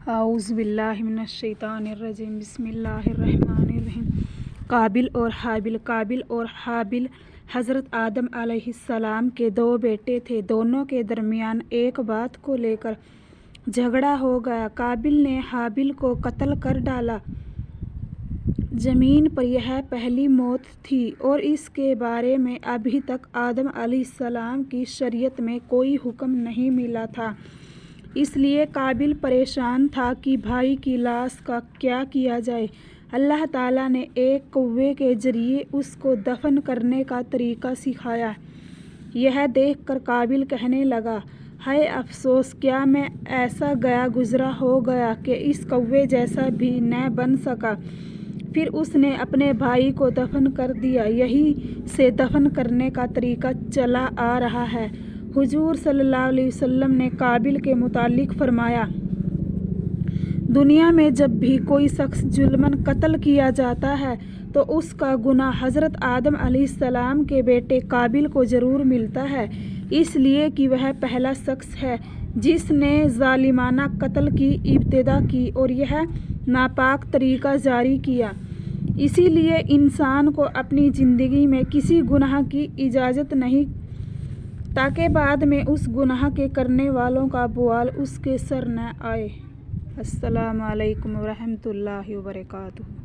اعوذ باللہ من الشیطان الرجیم بسم اللہ الرحمن الرحیم۔ قابل اور حابل حضرت آدم علیہ السلام کے دو بیٹے تھے۔ دونوں کے درمیان ایک بات کو لے کر جھگڑا ہو گیا۔ قابل نے حابل کو قتل کر ڈالا۔ زمین پر یہ پہلی موت تھی اور اس کے بارے میں ابھی تک آدم علیہ السلام کی شریعت میں کوئی حکم نہیں ملا تھا، اس لیے قابل پریشان تھا کہ بھائی کی لاش کا کیا کیا جائے۔ اللہ تعالیٰ نے ایک کوے کے ذریعے اس کو دفن کرنے کا طریقہ سکھایا۔ یہ دیکھ کر قابل کہنے لگا، ہائے افسوس، کیا میں ایسا گیا گزرا ہو گیا کہ اس کوے جیسا بھی نہ بن سکا۔ پھر اس نے اپنے بھائی کو دفن کر دیا۔ یہی سے دفن کرنے کا طریقہ چلا آ رہا ہے۔ حضور صلی اللہ علیہ وسلم نے قابل کے متعلق فرمایا، دنیا میں جب بھی کوئی شخص ظلماً قتل کیا جاتا ہے تو اس کا گناہ حضرت آدم علیہ السلام کے بیٹے قابل کو ضرور ملتا ہے، اس لیے کہ وہ پہلا شخص ہے جس نے ظالمانہ قتل کی ابتدا کی اور یہ ناپاک طریقہ جاری کیا۔ اسی لیے انسان کو اپنی زندگی میں کسی گناہ کی اجازت نہیں تاکہ بعد میں اس گناہ کے کرنے والوں کا بوال اس کے سر نہ آئے۔ السلام علیکم ورحمۃ اللہ وبرکاتہ۔